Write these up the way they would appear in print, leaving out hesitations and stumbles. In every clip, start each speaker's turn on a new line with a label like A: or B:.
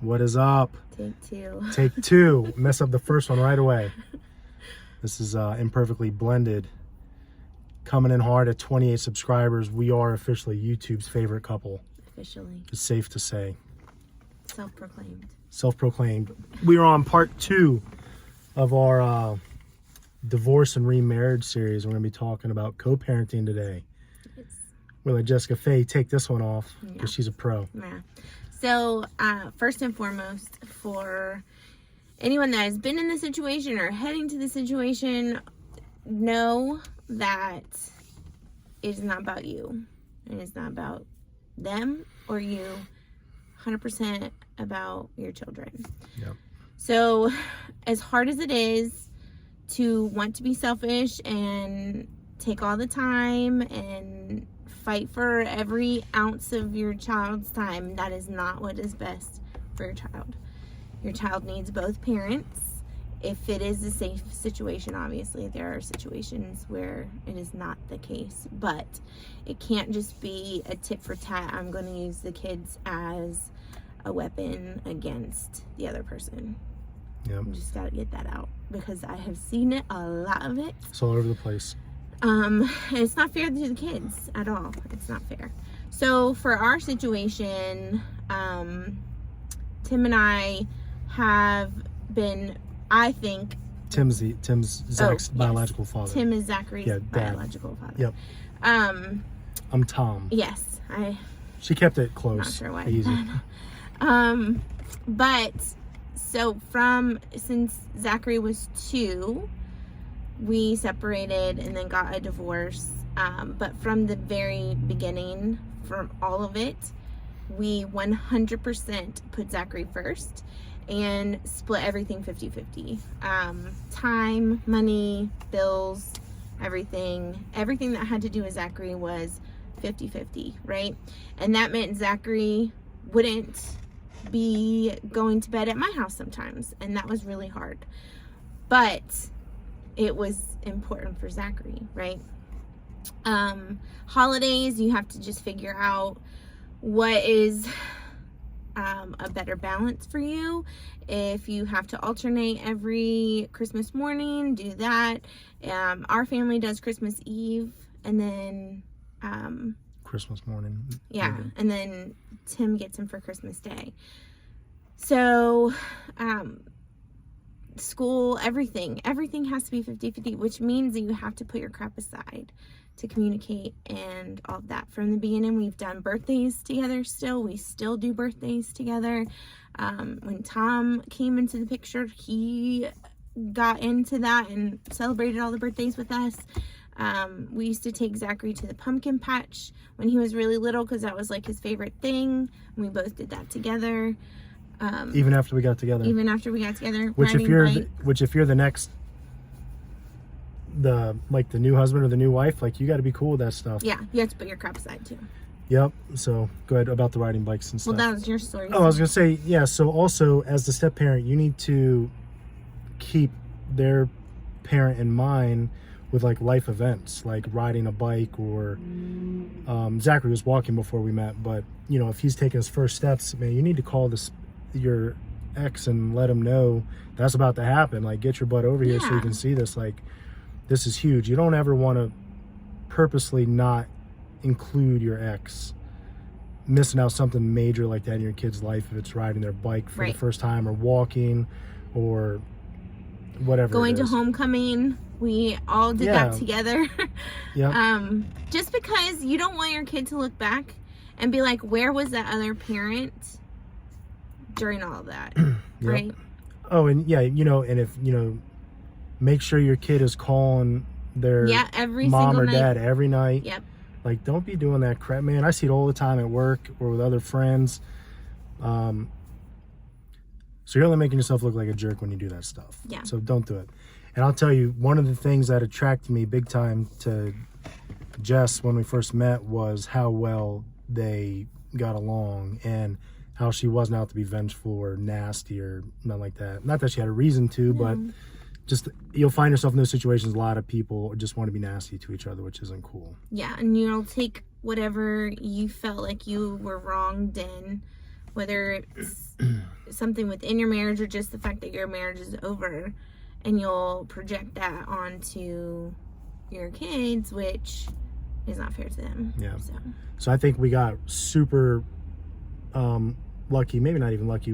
A: What is up?
B: Take two.
A: Take two. Mess up the first one right away. This is Imperfectly Blended. Coming in hard at 28 subscribers. We are officially YouTube's favorite couple.
B: Officially.
A: It's safe to say.
B: Self-proclaimed.
A: Self-proclaimed. We are on part 2 of our divorce and remarriage series. We're going to be talking about co-parenting today.
B: Yes.
A: We'll let Jessica Faye take this one off because she's a pro.
B: Yeah. So, first and foremost, for anyone that has been in the situation or heading to the situation, know that it is not about you. And it's not about them or you. 100% about your children.
A: Yep.
B: So, as hard as it is to want to be selfish and take all the time and fight for every ounce of your child's time, that is not what is best for your child. Your child needs both parents. If it is a safe situation, obviously there are situations where it is not the case, but it can't just be a tit for tat. I'm going to use the kids as a weapon against the other person.
A: Yep.
B: You just got to get that out because I have seen it, a lot of it.
A: It's all over the place.
B: And it's not fair to the kids at all. It's not fair. So for our situation, Tim and I have been, I think,
A: Tim's Zach's biological
B: yes.
A: father.
B: Tim is Zachary's
A: Dad.
B: biological father.
A: Yep. I'm Tom.
B: Yes,
A: She kept it close.
B: not sure why.
A: Easy.
B: But so since Zachary was 2, we separated and then got a divorce. But from the very beginning, from all of it, we 100% put Zachary first and split everything 50-50. Time, money, bills, everything that had to do with Zachary was 50-50, right? And that meant Zachary wouldn't be going to bed at my house sometimes, and that was really hard. But it was important for Zachary, right? Holidays, you have to just figure out what is a better balance for you. If you have to alternate every Christmas morning, do that. Our family does Christmas Eve and then
A: Christmas morning.
B: yeah, and then Tim gets him for Christmas Day. So school, everything has to be 50-50, which means that you have to put your crap aside to communicate and all of that. From the beginning, we've done birthdays together still. We still do birthdays together. When Tom came into the picture, he got into that and celebrated all the birthdays with us. We used to take Zachary to the pumpkin patch when he was really little because that was like his favorite thing. And we both did that together.
A: Even after we got together. Which if you're the next, the new husband or the new wife, like, you got to be cool with that stuff.
B: Yeah, you have to put your crap aside too.
A: Yep. So go ahead about the riding bikes and stuff.
B: Well, that was your story.
A: Oh, I was gonna say, yeah. So also, as the step parent, you need to keep their parent in mind with like life events, like riding a bike, or Zachary was walking before we met, but you know, if he's taking his first steps, man, you need to call your ex and let him know that's about to happen. Like, get your butt over here so you can see this. Like, this is huge. You don't ever want to purposely not include your ex missing out something major like that in your kid's life, if it's riding their bike for the first time or walking or whatever.
B: Going to homecoming, we all did that together.
A: Yeah.
B: Just because you don't want your kid to look back and be like, where was that other parent during all of that? Right? Oh,
A: and yeah, and if, make sure your kid is calling their
B: every
A: mom or
B: night.
A: dad every night.
B: Yep.
A: Like, don't be doing that crap, man. I see it all the time at work or with other friends. So you're only making yourself look like a jerk when you do that stuff.
B: Yeah.
A: So don't do it. And I'll tell you, one of the things that attracted me big time to Jess when we first met was how well they got along and how she wasn't out to be vengeful or nasty or nothing like that. Not that she had a reason to, but just, you'll find yourself in those situations. A lot of people just want to be nasty to each other, which isn't cool.
B: Yeah, and you'll take whatever you felt like you were wronged in, whether it's something within your marriage or just the fact that your marriage is over, and you'll project that onto your kids, which is not fair to them.
A: Yeah. So I think we got super lucky, maybe not even lucky.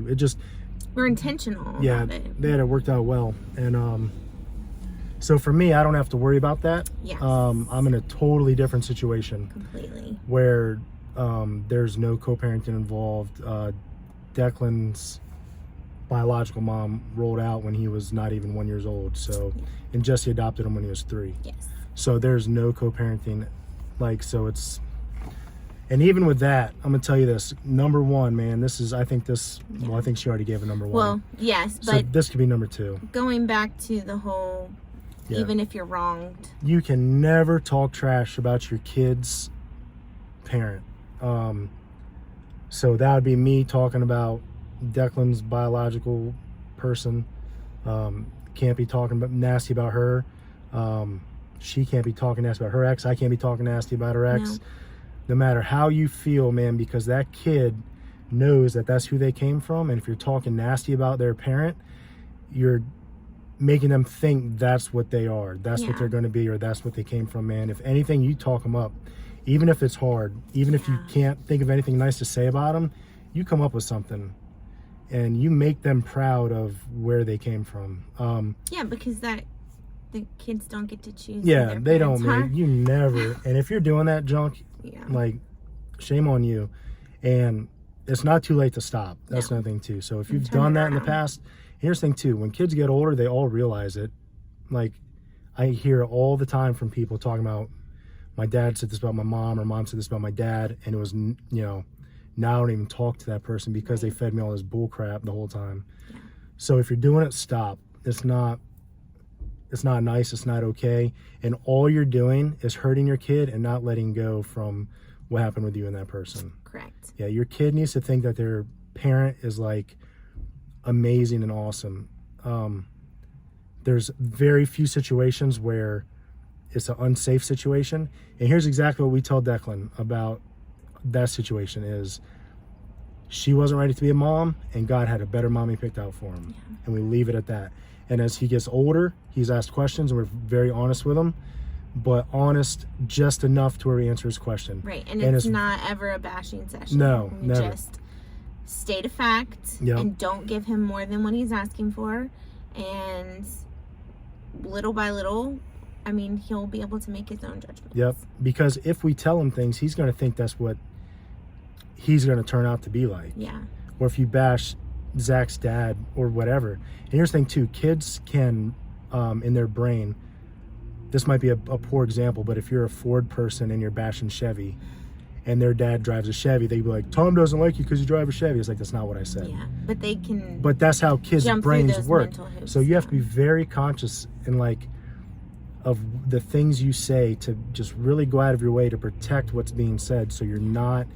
B: We're intentional
A: yeah,
B: about it.
A: they had it worked out well. And so for me, I don't have to worry about that.
B: Yes.
A: I'm in a totally different situation
B: Completely.
A: where there's no co-parenting involved. Declan's biological mom rolled out when he was not even 1 year old. So, and Jesse adopted him when he was 3.
B: Yes.
A: So there's no co-parenting. And even with that, I'm gonna tell you this. Number 1, man, I think she already gave a number 1.
B: Well, yes,
A: So
B: but
A: this could be number 2.
B: going back to the whole, even if you're wronged.
A: You can never talk trash about your kid's parent. So that would be me talking about Declan's biological person. Can't be talking nasty about her. She can't be talking nasty about her ex. I can't be talking nasty about her ex. No matter how you feel, man, because that kid knows that that's who they came from. And if you're talking nasty about their parent, you're making them think that's what they are. That's what they're going to be, or that's what they came from, man. If anything, you talk them up. Even if it's hard, even if you can't think of anything nice to say about them, you come up with something. And you make them proud of where they came from.
B: Because the kids don't get to choose.
A: Yeah, they don't, man. You never. And if you're doing that junk, like, shame on you. And it's not too late to stop. That's another thing too. So if you've done that in the past, here's the thing too. When kids get older, they all realize it. Like, I hear all the time from people talking about, my dad said this about my mom, or mom said this about my dad, and it was, now I don't even talk to that person because they fed me all this bull crap the whole time. So if you're doing it, stop. It's not nice. It's not okay. And all you're doing is hurting your kid and not letting go from what happened with you and that person.
B: Correct.
A: Yeah, your kid needs to think that their parent is like amazing and awesome. There's very few situations where it's an unsafe situation. And here's exactly what we tell Declan about that situation is she wasn't ready to be a mom, and God had a better mom he picked out for him. And we leave it at that. And as he gets older, he's asked questions, and we're very honest with him, but honest just enough to where we answer his question.
B: Right. And it's not ever a bashing session.
A: No,
B: we
A: never.
B: Just state a fact and don't give him more than what he's asking for. And little by little, I mean, he'll be able to make his own judgments.
A: Yep. Because if we tell him things, he's going to think that's what he's going to turn out to be like.
B: Yeah.
A: Or if you bash Zach's dad or whatever. And here's the thing too, kids can, in their brain, this might be a poor example, but if you're a Ford person and you're bashing Chevy and their dad drives a Chevy, they'd be like, Tom doesn't like you because you drive a Chevy. It's like, that's not what I said.
B: Yeah. But they can.
A: But that's how kids' brains work.
B: Hoops,
A: so you have to be very conscious and of the things you say, to just really go out of your way to protect what's being said, so you're not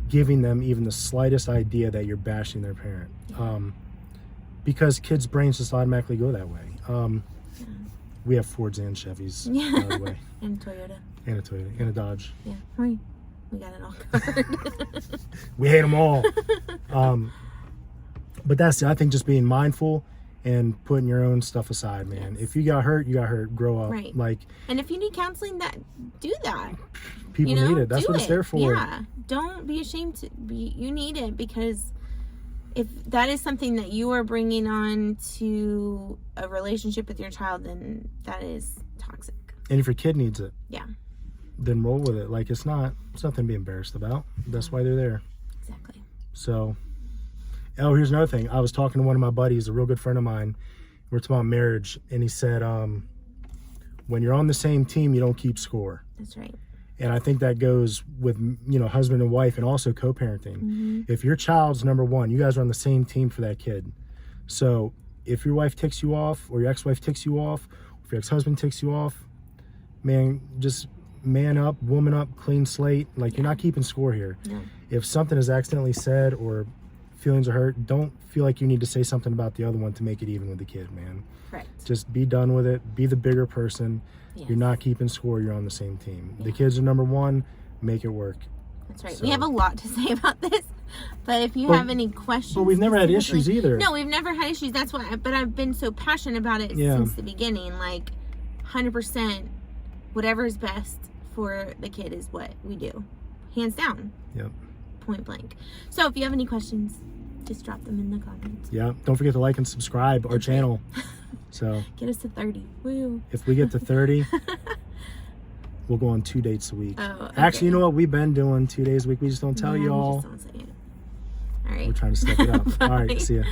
A: giving them even the slightest idea that you're bashing their parent. Because kids' brains just automatically go that way. We have Fords and Chevys, by the way.
B: And Toyota.
A: And a Toyota. And a Dodge.
B: Yeah. We got it all covered.
A: We hate them all. But that's it. I think just being mindful and putting your own stuff aside, man. If you got hurt, you got hurt. Grow up.
B: Right. And if you need counseling, do that.
A: People need it. That's what it's there for.
B: Yeah. Don't be ashamed to be. You need it, because if that is something that you are bringing on to a relationship with your child, then that is toxic.
A: And if your kid needs it,
B: then
A: roll with it. Like, it's nothing to be embarrassed about. That's why they're there.
B: Exactly.
A: So, here's another thing. I was talking to one of my buddies, a real good friend of mine. We're talking about marriage, and he said, when you're on the same team, you don't keep score.
B: That's right.
A: And I think that goes with, husband and wife, and also co-parenting. If your child's number one, you guys are on the same team for that kid. So if your wife ticks you off, or your ex-wife ticks you off, or if your ex-husband ticks you off, man, just man up, woman up, clean slate. Like, you're not keeping score here.
B: No.
A: If something is accidentally said or feelings are hurt, don't feel like you need to say something about the other one to make it even with the kid, man.
B: Correct.
A: Just be done with it. Be the bigger person.
B: Yes.
A: You're not keeping score. You're on the same team. The kids are number one. Make it work.
B: That's right. So, we have a lot to say about this. But if you
A: But-
B: have any questions,
A: But we've never had
B: specifically-
A: issues either.
B: No, we've never had issues. That's why. But I've been so passionate about it
A: Yeah.
B: since the beginning. Like, 100%, whatever is best for the kid is what we do, hands down.
A: Yep.
B: Point blank. So if you have any questions, just drop them in the comments.
A: Yeah. Don't forget to like and subscribe our channel. So
B: Get us to 30. Woo.
A: if we get to 30, we'll go on 2 dates a week.
B: Oh, okay.
A: Actually, you know what? We've been doing 2 days a week. We just don't tell
B: Yeah, we
A: y'all.
B: just don't say it. All right.
A: We're trying to step it up. All right. See ya.